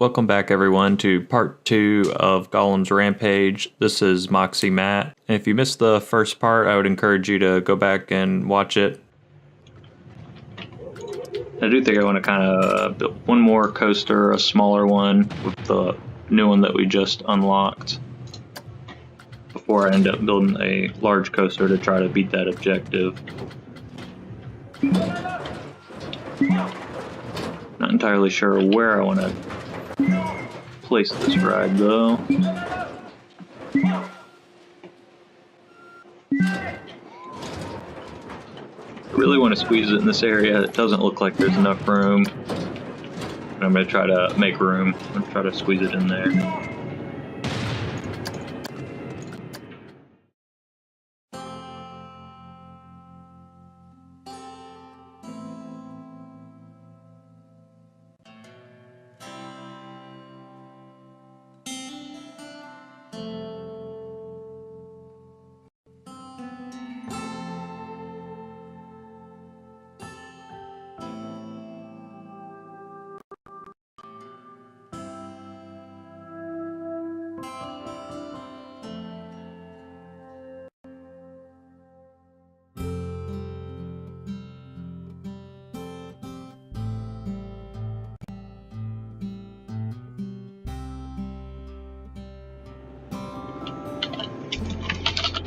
Welcome back everyone to part 2 of Golem's Rampage. This is moxieMatt. And if you missed the first part, I would encourage you to go back and watch it. I do think I want to kind of build one more coaster, a smaller one, with the new one that we just unlocked, before I end up building a large coaster to try to beat that objective. Not entirely sure where I want to place this ride though. I really want to squeeze it in this area. It doesn't look like there's enough room. And I'm going to try to make room and try to squeeze it in there.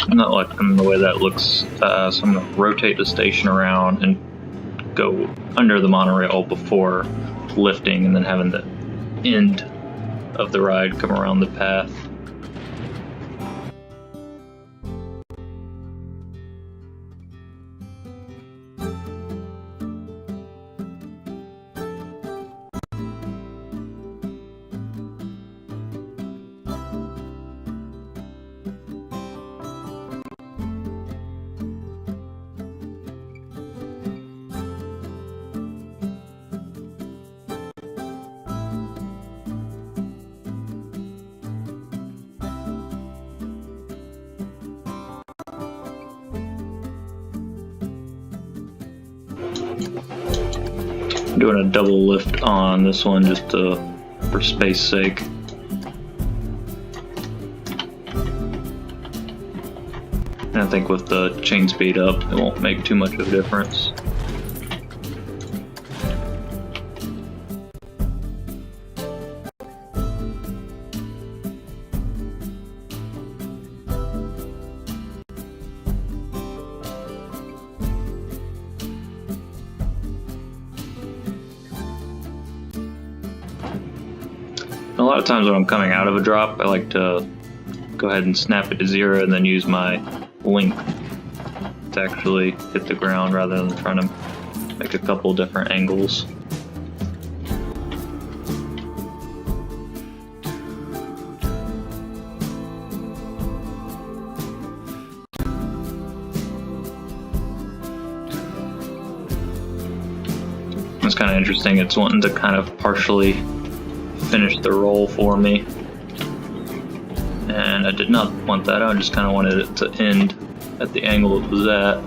I'm not liking the way that looks, so I'm going to rotate the station around and go under the monorail before lifting and then having the end of the ride come around the path. I'm doing a double lift on this one just for space sake. And I think with the chain speed up, it won't make too much of a difference. A lot of times when I'm coming out of a drop, I like to go ahead and snap it to 0 and then use my link to actually hit the ground rather than trying to make a couple different angles. It's kind of interesting, it's wanting to kind of partially finish the roll for me, and I did not want that. I just kind of wanted it to end at the angle it was at.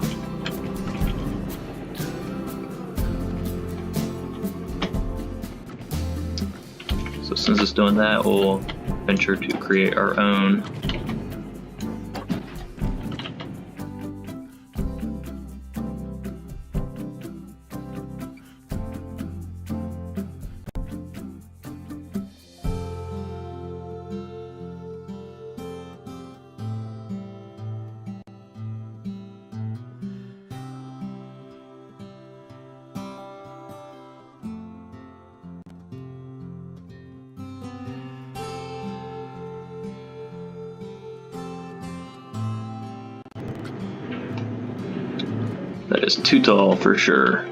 So since it's doing that, we'll venture to create our own. That is too tall for sure.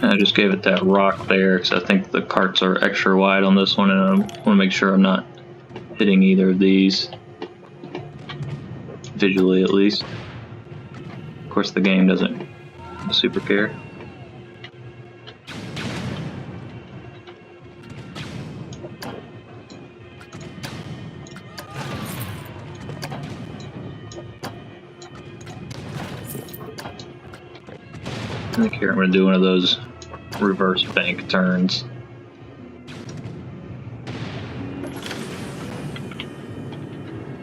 I just gave it that rock there because I think the carts are extra wide on this one, and I want to make sure I'm not hitting either of these, visually at least. Of course, the game doesn't super care. I think here I'm going to do one of those reverse bank turns.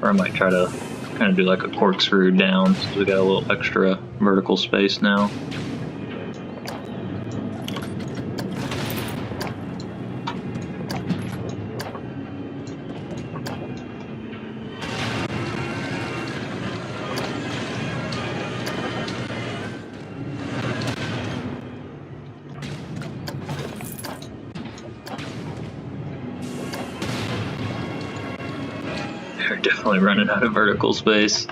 Or I might try to kind of do like a corkscrew down, so we got a little extra vertical space now. We're definitely running out of vertical space.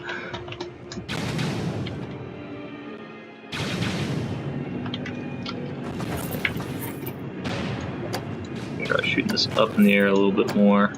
Try shooting this up in the air a little bit more.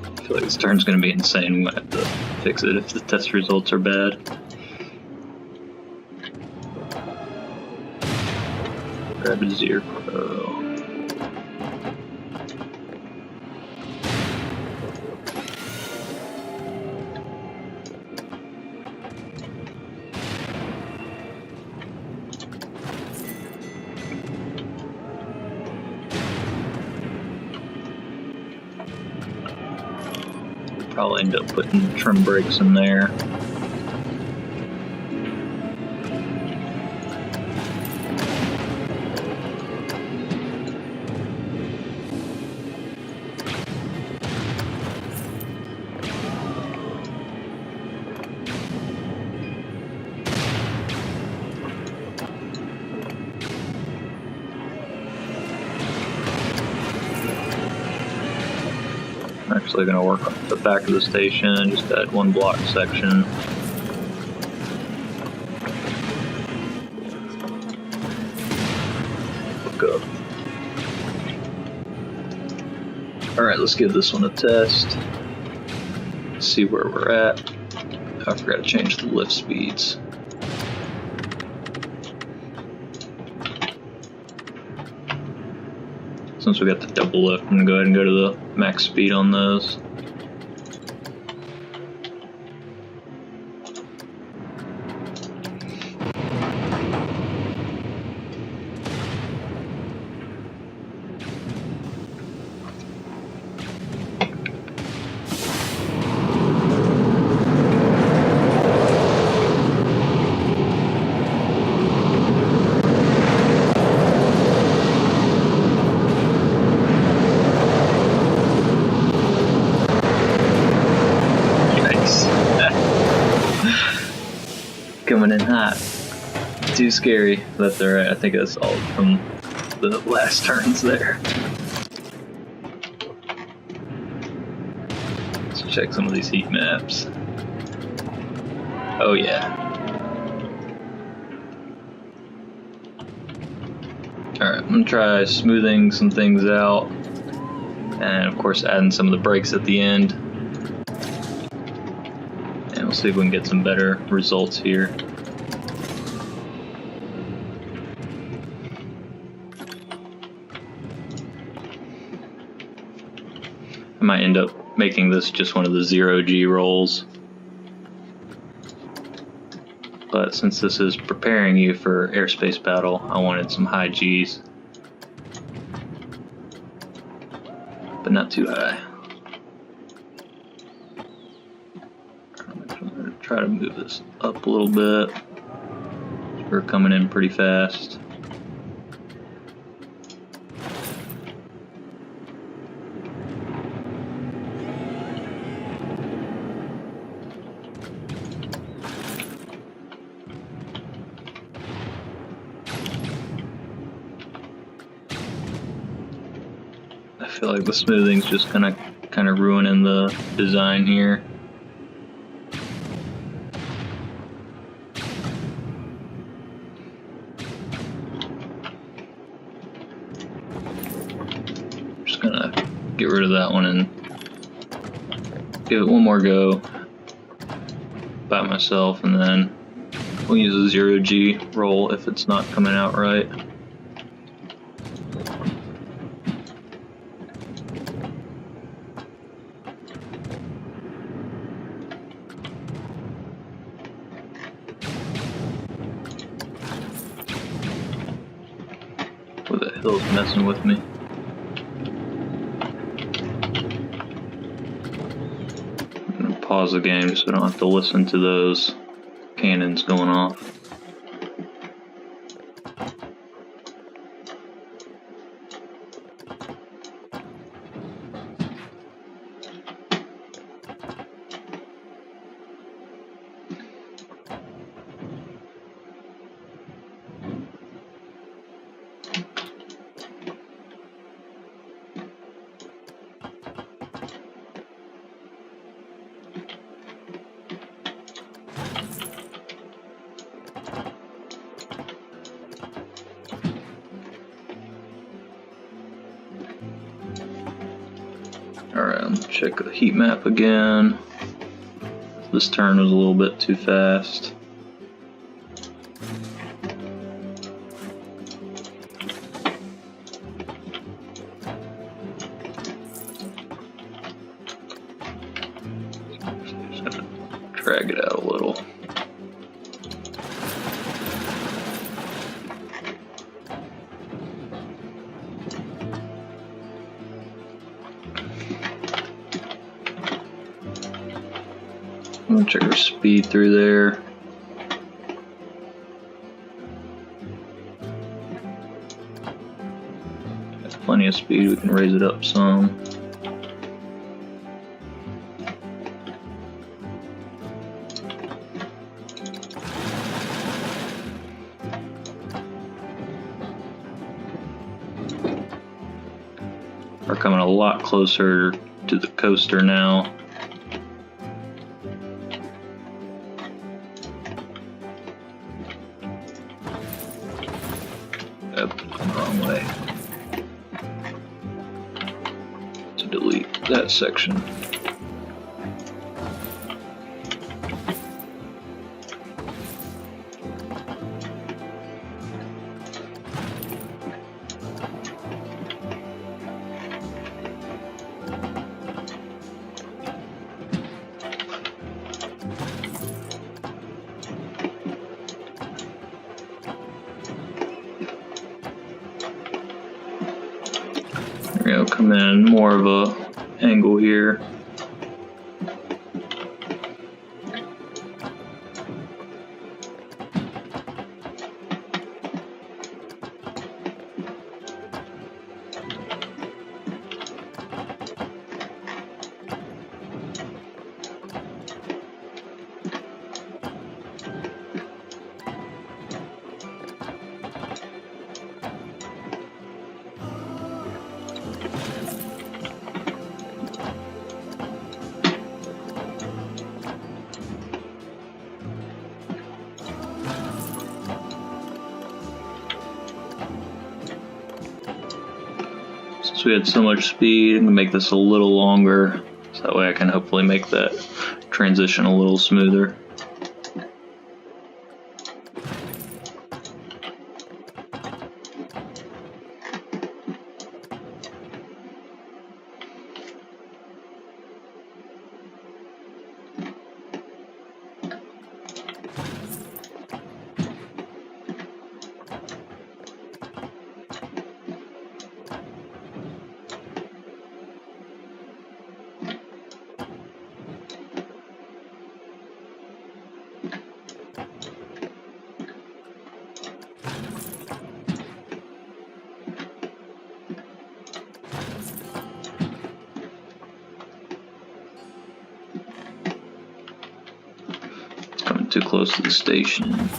I feel like this turn's going to be insane. We might have to fix it if the test results are bad. Grab a 0. Probably end up putting trim brakes in there. I'm actually going to work on the back of the station, just that one block section. Look up. Alright, let's give this one a test. See where we're at. I forgot to change the lift speeds. Since we got the double lift, I'm going to go ahead and go to the max speed on those. Coming in hot. Too scary. Left or right. I think that's all from the last turns there. Let's check some of these heat maps. Oh yeah. Alright, I'm gonna try smoothing some things out. And of course adding some of the brakes at the end. And we'll see if we can get some better results here. I might end up making this just one of the 0G rolls. But since this is preparing you for airspace battle, I wanted some high Gs. but not too high. I'm going to try to move this up a little bit. We're coming in pretty fast. I feel like the smoothing's just kind of ruining the design here. Just gonna get rid of that one and give it one more go by myself, and then we'll use a 0G roll if it's not coming out right. What the hell's messing with me? I'm gonna pause the game so I don't have to listen to those cannons going off. Alright, check the heat map again. This turn was a little bit too fast. Just have to drag it out a little. I'm gonna check our speed through there. Got plenty of speed, we can raise it up some. We're coming a lot closer to the coaster now. Wrong way. To delete that section. We're gonna come in more of a angle here. Since we had so much speed, I'm gonna make this a little longer, so that way I can hopefully make that transition a little smoother. too close to the station.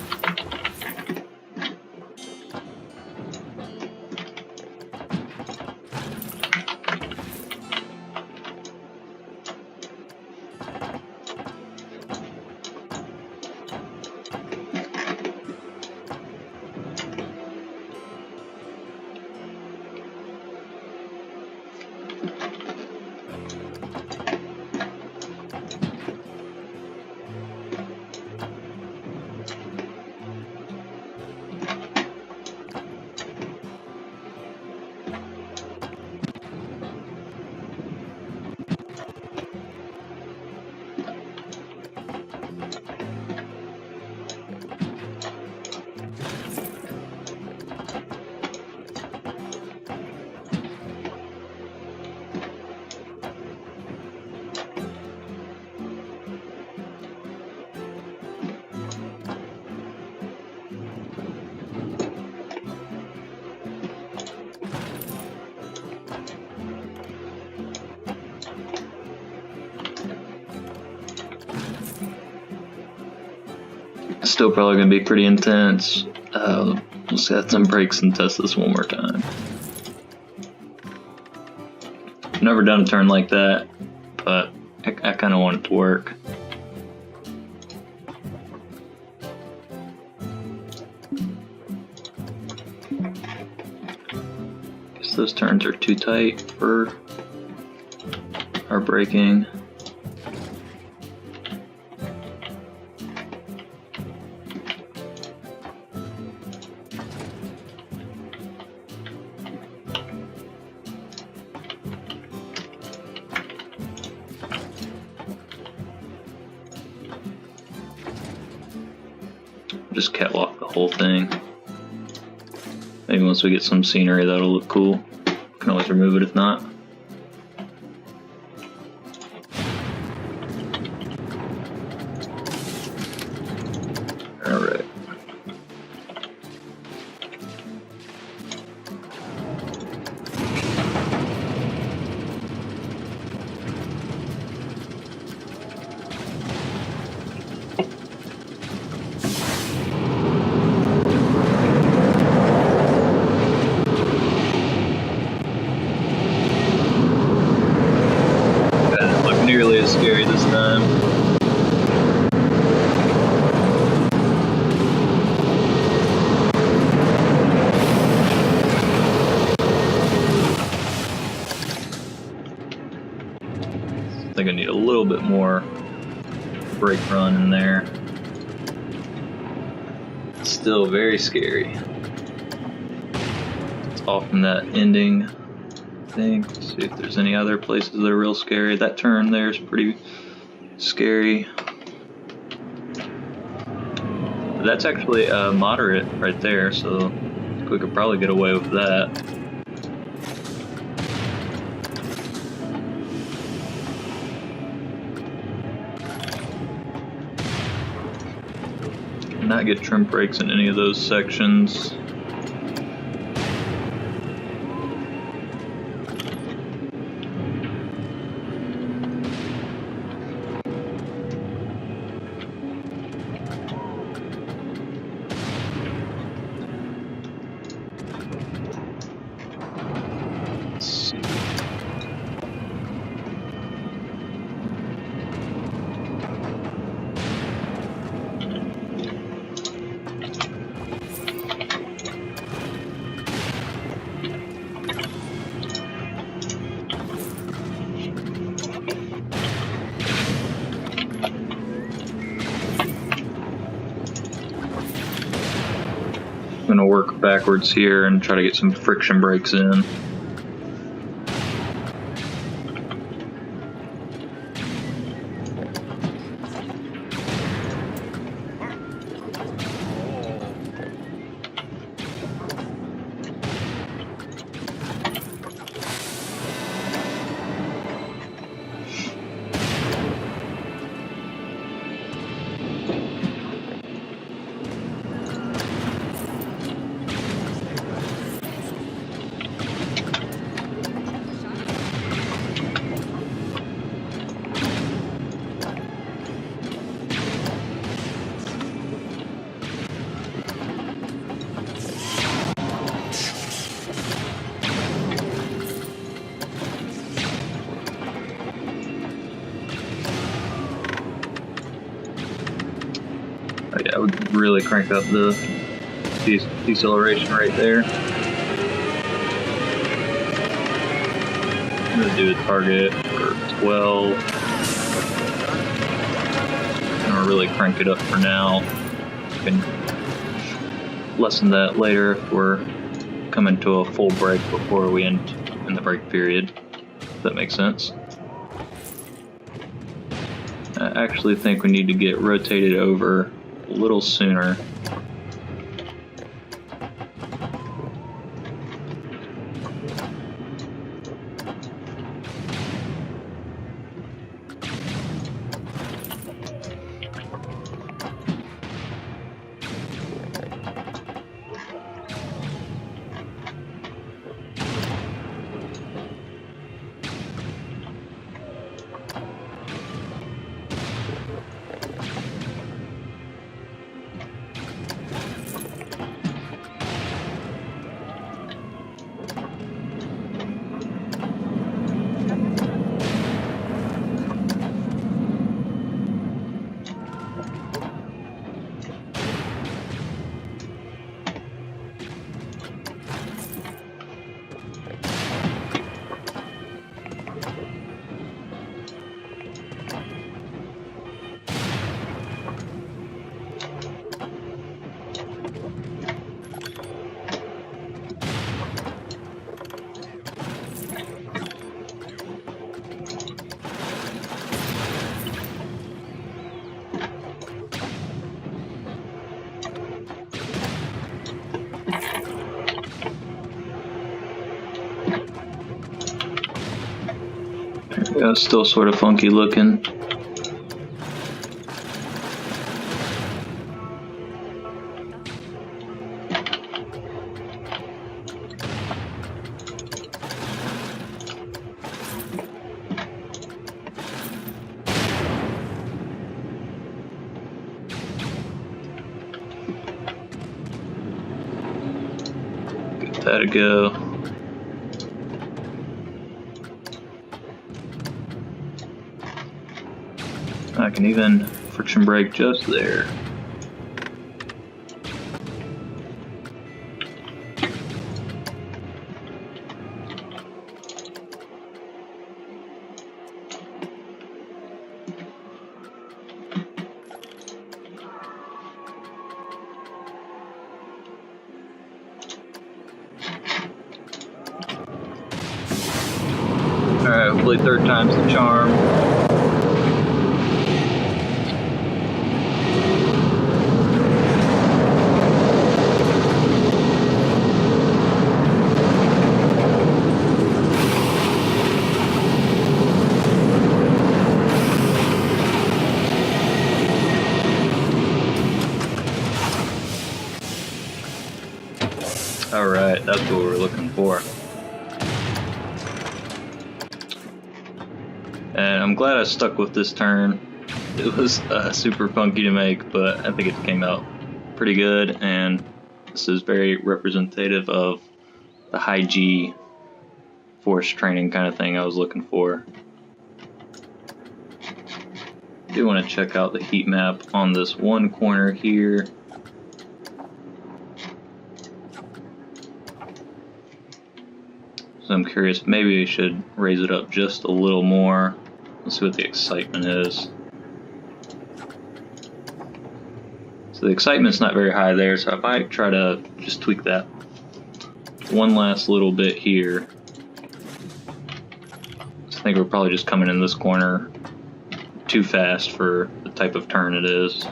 Still probably going to be pretty intense. We'll set some brakes and test this one more time. I've never done a turn like that, but I kind of want it to work. Guess those turns are too tight for our braking. Just catwalk the whole thing. Maybe once we get some scenery that'll look cool. Can always remove it if not. Alright. Nearly as scary this time. I think I need a little bit more brake run in there. It's still very scary. It's off from that ending. Let's see if there's any other places that are real scary. That turn there is pretty scary. That's actually moderate right there, so we could probably get away with that. Not get trim brakes in any of those sections. I'm going to work backwards here and try to get some friction brakes in. That would really crank up the deceleration right there. I'm going to do a target for 12. I'm going to really crank it up for now. I can lessen that later if we're coming to a full break before we end in the break period, if that makes sense. I actually think we need to get rotated over a little sooner. Yeah, it's still sort of funky looking. Give that a go. I can even friction brake just there. Alright, hopefully third time's the charm. Alright, that's what we're looking for. And I'm glad I stuck with this turn. It was super funky to make, but I think it came out pretty good, and this is very representative of the high G force training kind of thing I was looking for. I do want to check out the heat map on this one corner here. So I'm curious, maybe I should raise it up just a little more. Let's see what the excitement is. So the excitement's not very high there, so I might try to just tweak that one last little bit here. So I think we're probably just coming in this corner too fast for the type of turn it is.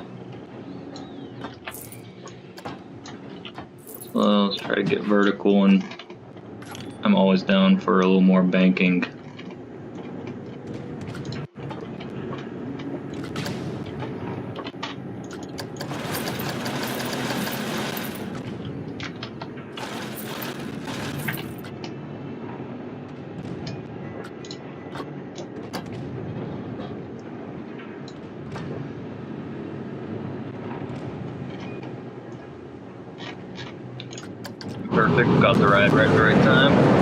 So let's try to get vertical, and I'm always down for a little more banking. Perfect, got the ride right at the right time.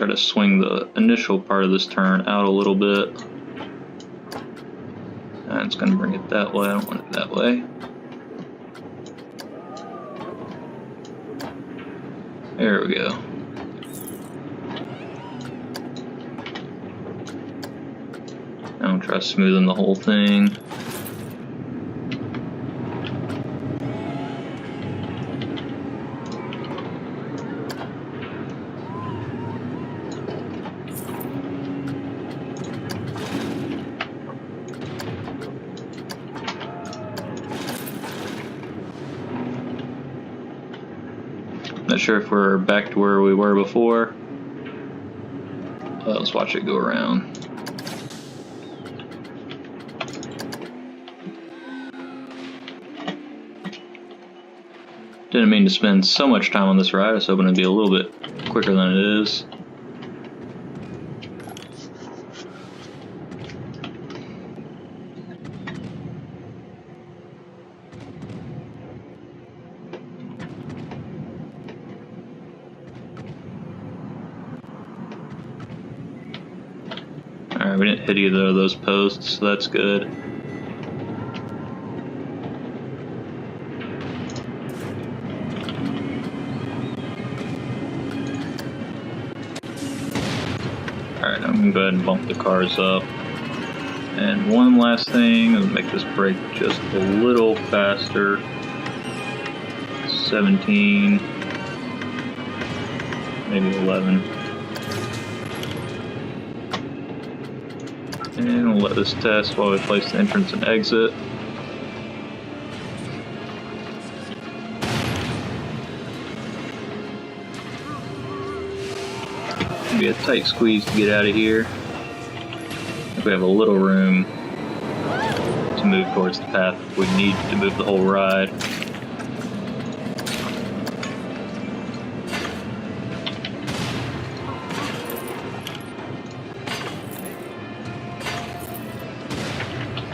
try to swing the initial part of this turn out a little bit. And it's going to bring it that way. I don't want it that way. There we go. Now I'll try smoothing the whole thing. Not sure if we're back to where we were before. Let's watch it go around. Didn't mean to spend so much time on this ride. I was hoping it'd be a little bit quicker than it is. Alright, we didn't hit either of those posts, so that's good. Alright, I'm going to go ahead and bump the cars up. And one last thing, I'll make this brake just a little faster. 17, maybe 11. And we'll let this test while we place the entrance and exit. It'll be a tight squeeze to get out of here. I think we have a little room to move towards the path if we need to move the whole ride.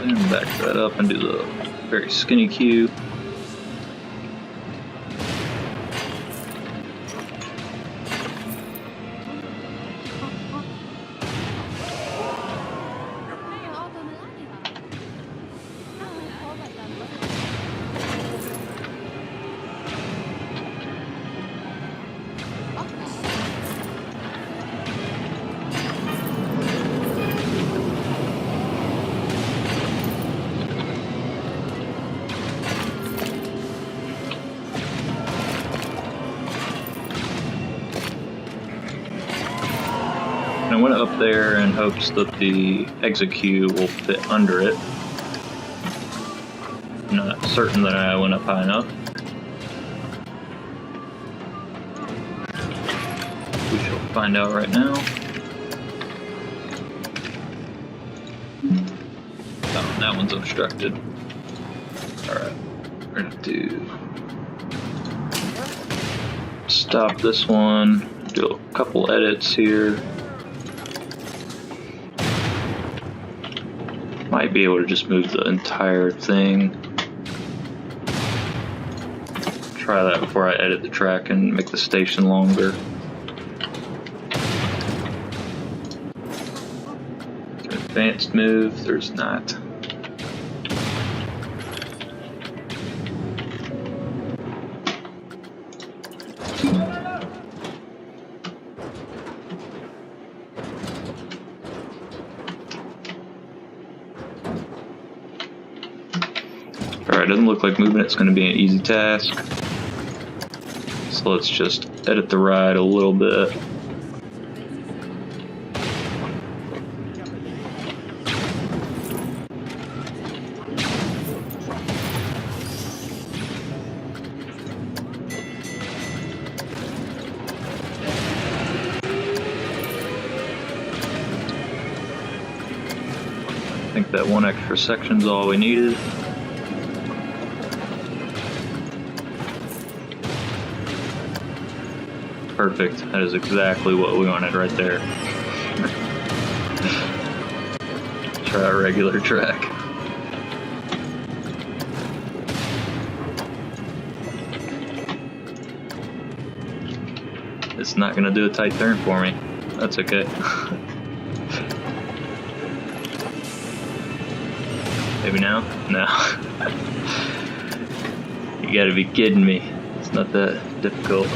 And back that up and do the very skinny queue. I went up there in hopes that the exit queue will fit under it. I'm not certain that I went up high enough. We shall find out right now. Oh, that one's obstructed. Alright, we're gonna do stop this one, do a couple edits here. Might be able to just move the entire thing. Try that before I edit the track and make the station longer. Advanced move, there's not. Alright, doesn't look like moving it's going to be an easy task. So let's just edit the ride a little bit. I think that one extra section's all we needed. Perfect. That is exactly what we wanted right there. Try a regular track. It's not going to do a tight turn for me. That's okay. Maybe now? No. You gotta be kidding me. It's not that difficult.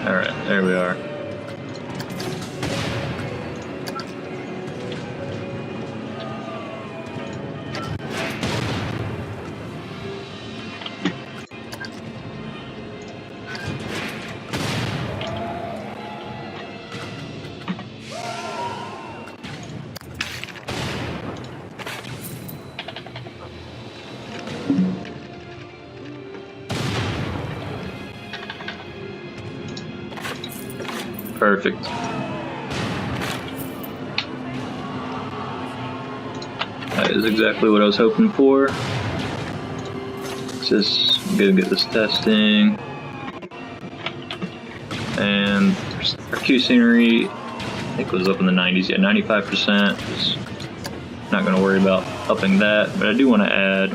Alright, there we are. Perfect. That is exactly what I was hoping for. Just gonna get this testing. And our Q scenery, I think it was up in the 90s. Yeah, 95%. Just not gonna worry about upping that, but I do want to add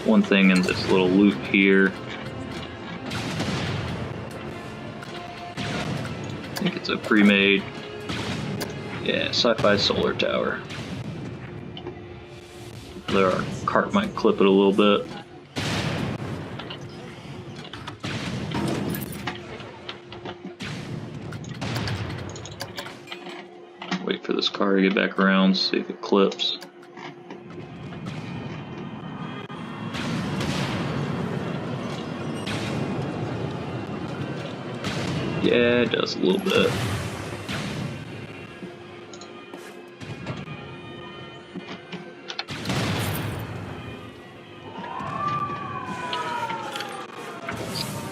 one thing in this little loop here. I think it's a pre-made, yeah, sci-fi solar tower. Our cart might clip it a little bit. Wait for this car to get back around, see if it clips. Yeah, it does a little bit.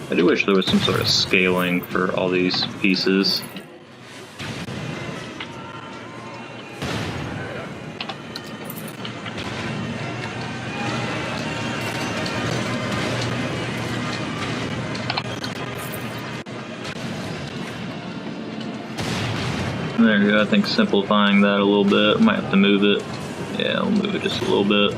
I do wish there was some sort of scaling for all these pieces. There we go, I think simplifying that a little bit. Might have to move it. Yeah, I'll move it just a little bit.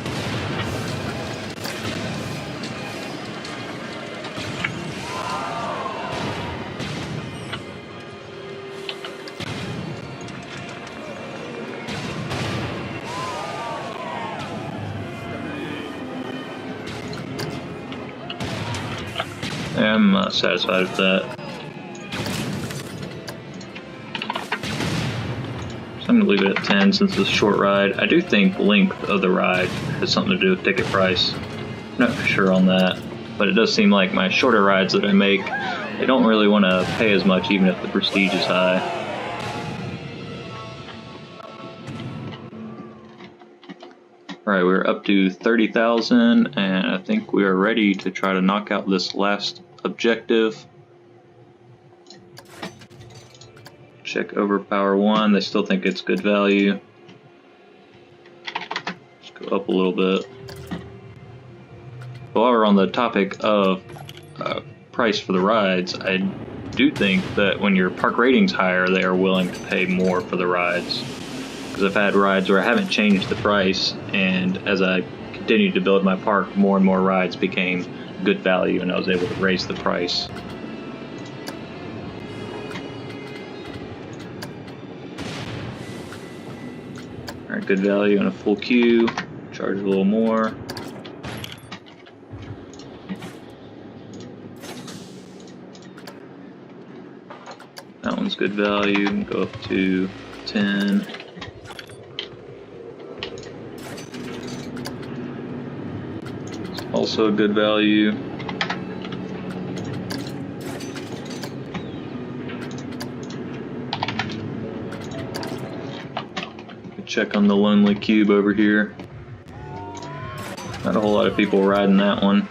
I'm satisfied with that. I'm going to leave it at 10 since it's a short ride. I do think length of the ride has something to do with ticket price. Not for sure on that, but it does seem like my shorter rides that I make, they don't really want to pay as much even if the prestige is high. Alright, we're up to 30,000 and I think we are ready to try to knock out this last objective. Check overpower 1, they still think it's good value. Just go up a little bit. While we're on the topic of price for the rides, I do think that when your park rating's higher, they are willing to pay more for the rides. Because I've had rides where I haven't changed the price, and as I continued to build my park, more and more rides became good value, and I was able to raise the price. Alright, good value and a full queue. Charge a little more. That one's good value. Go up to 10. It's also a good value. Check on the Lonely Cube over here. Not a whole lot of people riding that one.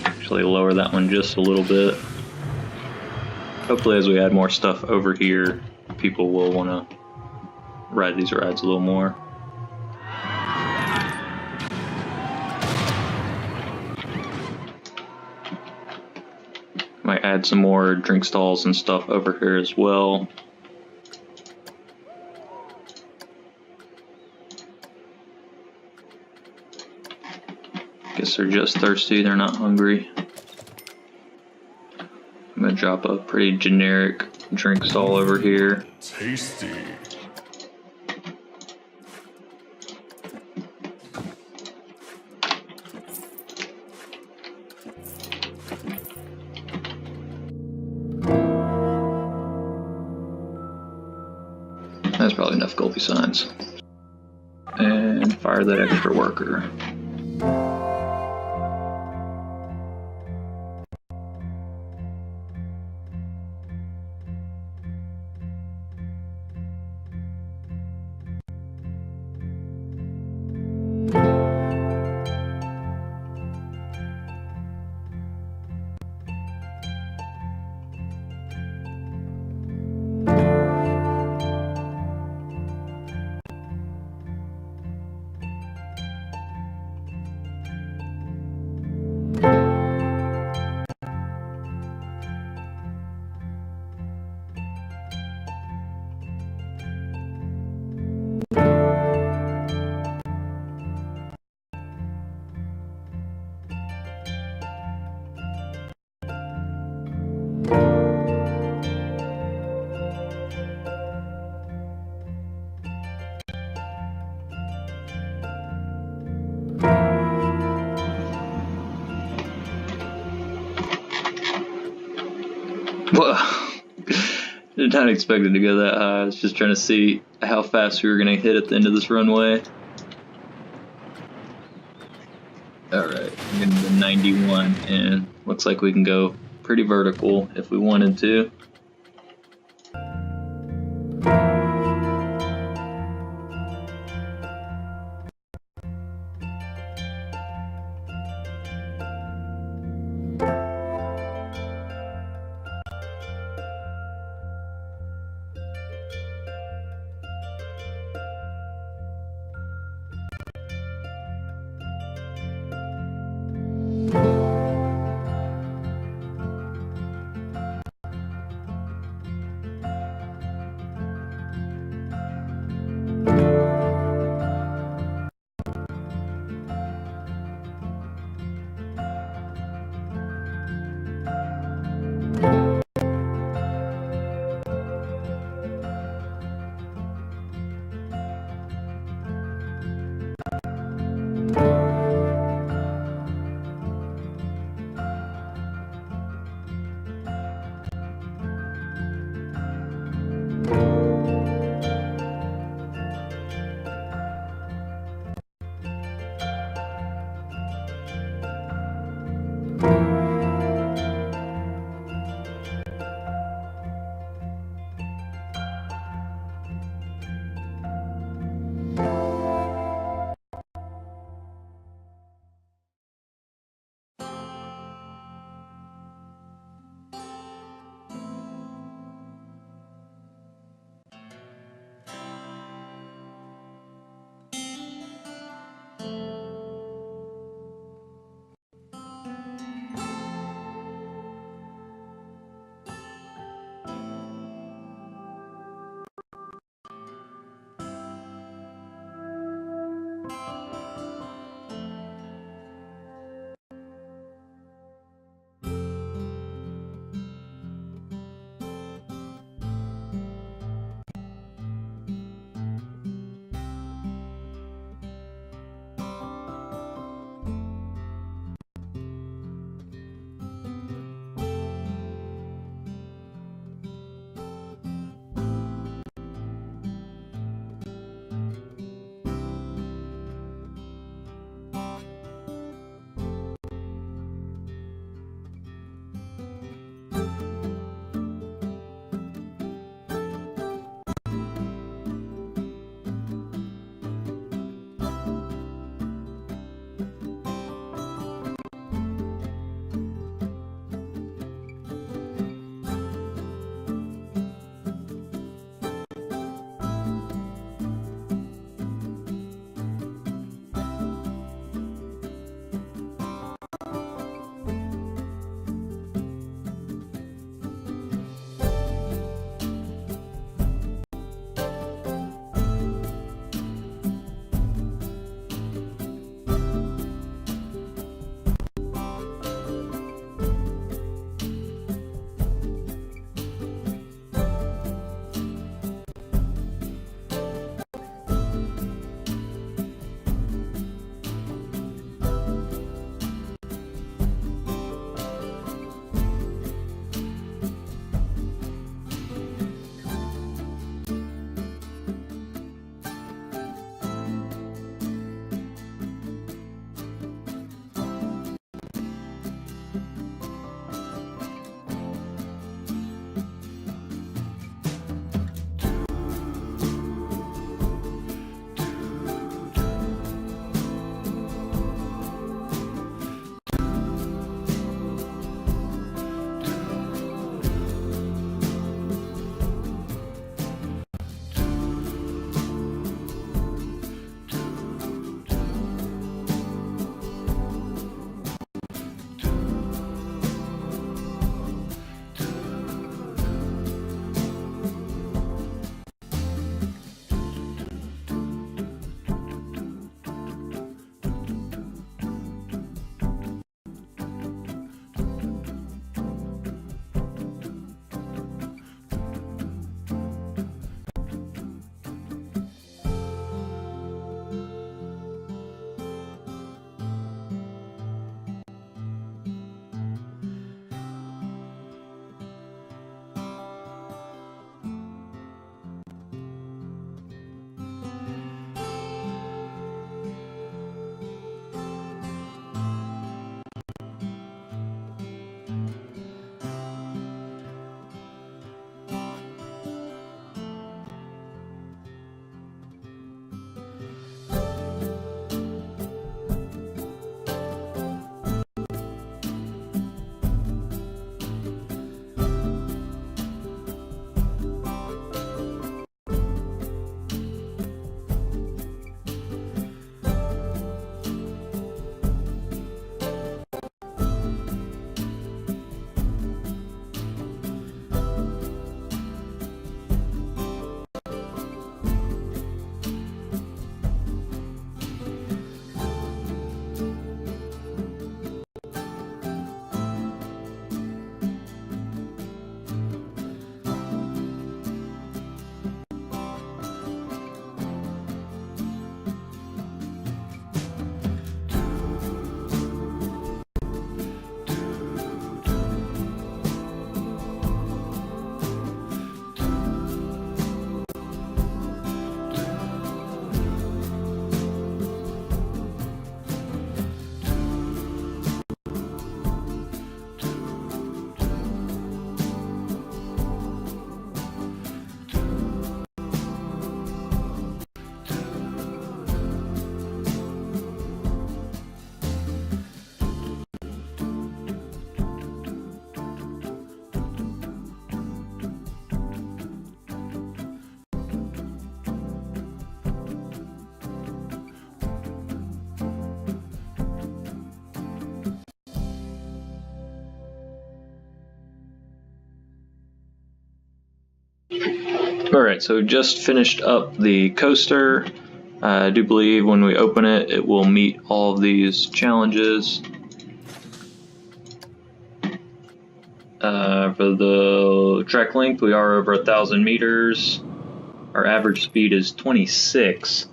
Actually lower that one just a little bit. hopefully as we add more stuff over here, people will want to ride these rides a little more. Might add some more drink stalls and stuff over here as well. Guess they're just thirsty, they're not hungry. I'm gonna drop a pretty generic drink stall over here. Tasty. That's probably enough Gulpy signs. And fire that extra worker. Whoa. Did not expect it to go that high. I was just trying to see how fast we were going to hit at the end of this runway. Alright, we're getting to 91, and looks like we can go pretty vertical if we wanted to. Alright, so just finished up the coaster. I do believe when we open it, it will meet all of these challenges. For the track length, we are over 1,000 meters. Our average speed is 26,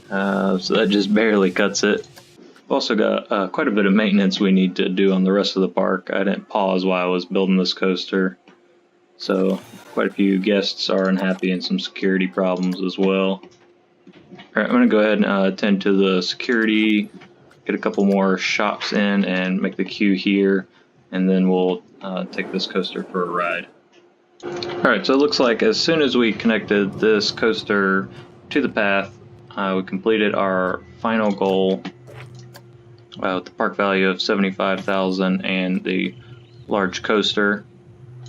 so that just barely cuts it. We've also got quite a bit of maintenance we need to do on the rest of the park. I didn't pause while I was building this coaster, so quite a few guests are unhappy and some security problems as well. Alright, I'm going to go ahead and attend to the security, get a couple more shops in and make the queue here, and then we'll take this coaster for a ride. Alright, so it looks like as soon as we connected this coaster to the path, we completed our final goal with the park value of $75,000 and the large coaster.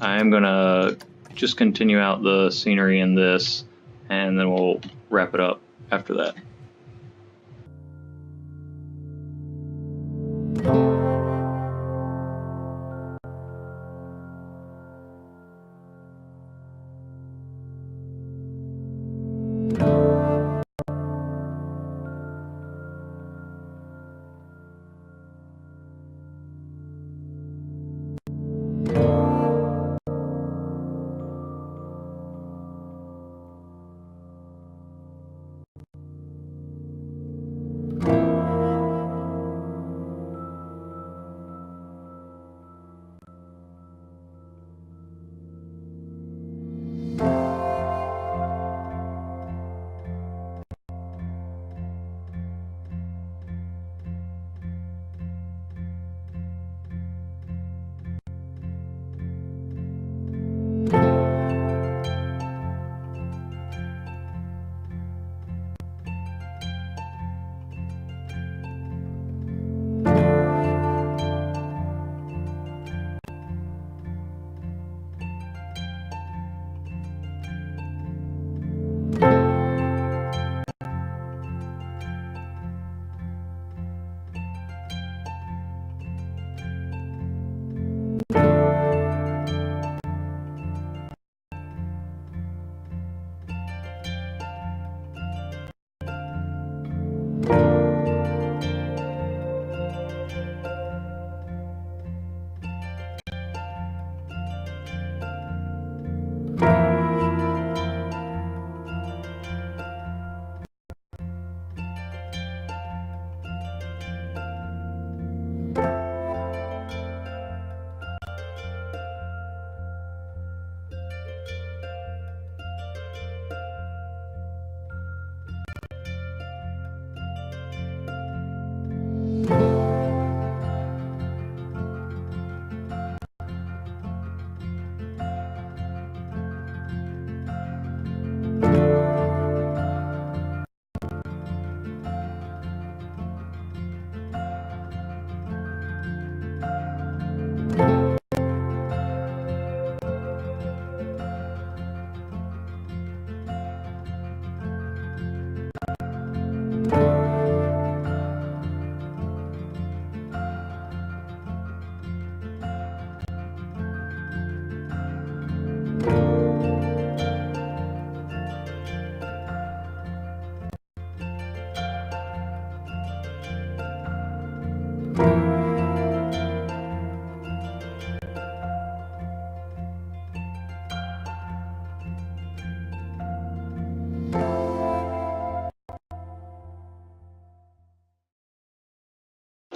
I am going to just continue out the scenery in this, and then we'll wrap it up after that.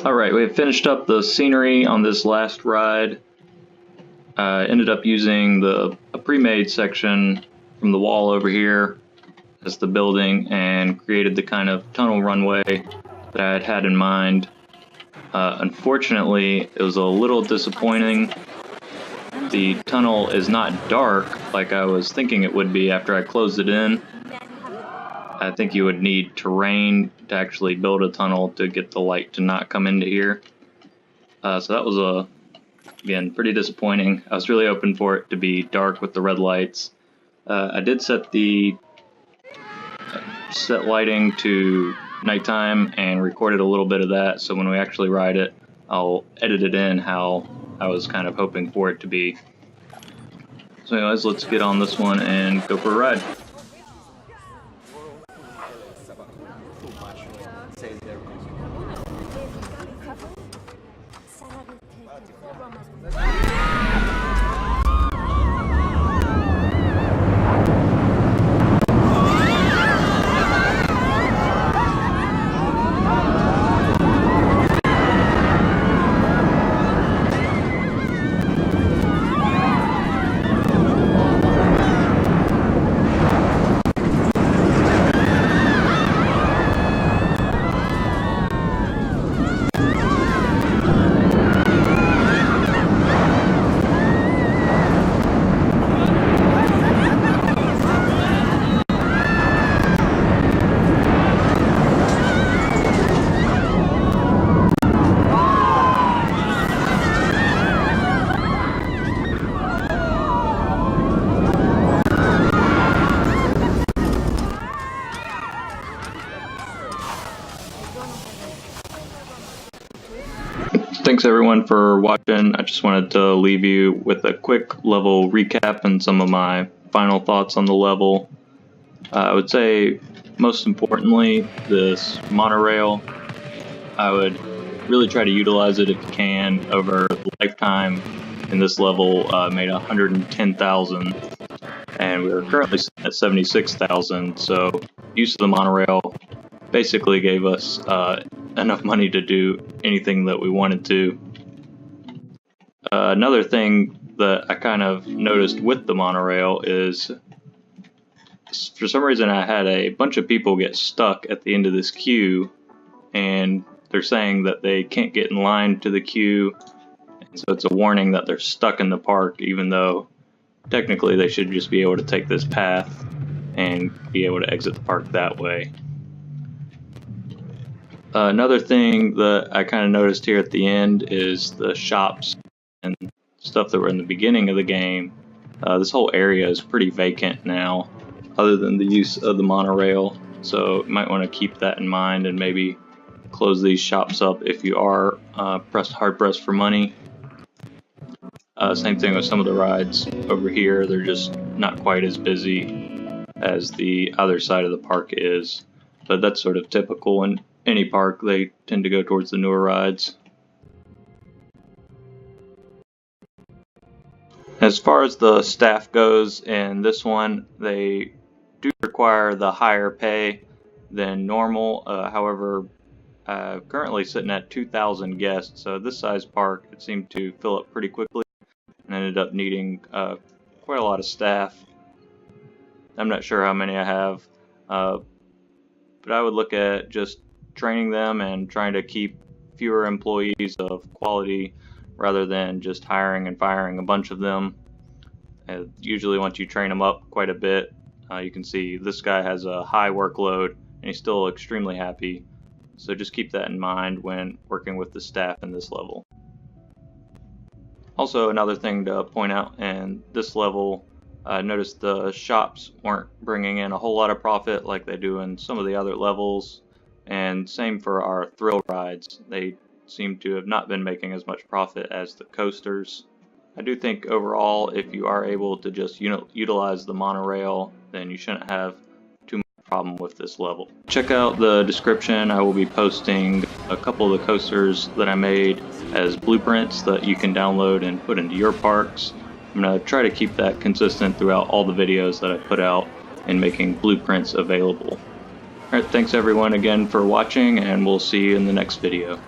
Alright, we have finished up the scenery on this last ride. Ended up using a pre-made section from the wall over here as the building and created the kind of tunnel runway that I had in mind. Unfortunately, it was a little disappointing. The tunnel is not dark like I was thinking it would be after I closed it in. I think you would need terrain to actually build a tunnel to get the light to not come into here. So that was again, pretty disappointing. I was really hoping for it to be dark with the red lights. I did set the lighting to nighttime and recorded a little bit of that, so when we actually ride it, I'll edit it in how I was kind of hoping for it to be. So anyways, let's get on this one and go for a ride. Thanks everyone for watching. I just wanted to leave you with a quick level recap and some of my final thoughts on the level. I would say most importantly, this monorail, I would really try to utilize it if you can. Over the lifetime in this level made 110,000 and we are currently at 76,000, so use of the monorail basically gave us enough money to do anything that we wanted to. Another thing that I kind of noticed with the monorail is, for some reason I had a bunch of people get stuck at the end of this queue, and they're saying that they can't get in line to the queue, and so it's a warning that they're stuck in the park, even though technically they should just be able to take this path and be able to exit the park that way. Another thing that I kind of noticed here at the end is the shops and stuff that were in the beginning of the game. This whole area is pretty vacant now, other than the use of the monorail, so you might want to keep that in mind and maybe close these shops up if you are hard pressed for money. Same thing with some of the rides over here, they're just not quite as busy as the other side of the park is, but that's sort of typical in any park. They tend to go towards the newer rides. As far as the staff goes in this one, they do require the higher pay than normal. However, currently sitting at 2,000 guests, so this size park it seemed to fill up pretty quickly and ended up needing quite a lot of staff. I'm not sure how many I have, but I would look at just training them and trying to keep fewer employees of quality rather than just hiring and firing a bunch of them. Usually once you train them up quite a bit, you can see this guy has a high workload and he's still extremely happy, so just keep that in mind when working with the staff in this level. Also, another thing to point out in this level, I noticed the shops weren't bringing in a whole lot of profit like they do in some of the other levels, and same for our thrill rides. They seem to have not been making as much profit as the coasters. I do think overall, if you are able to just utilize the monorail, then you shouldn't have too much problem with this level. Check out the description. I will be posting a couple of the coasters that I made as blueprints that you can download and put into your parks. I'm going to try to keep that consistent throughout all the videos that I put out in making blueprints available. Alright, thanks everyone again for watching, and we'll see you in the next video.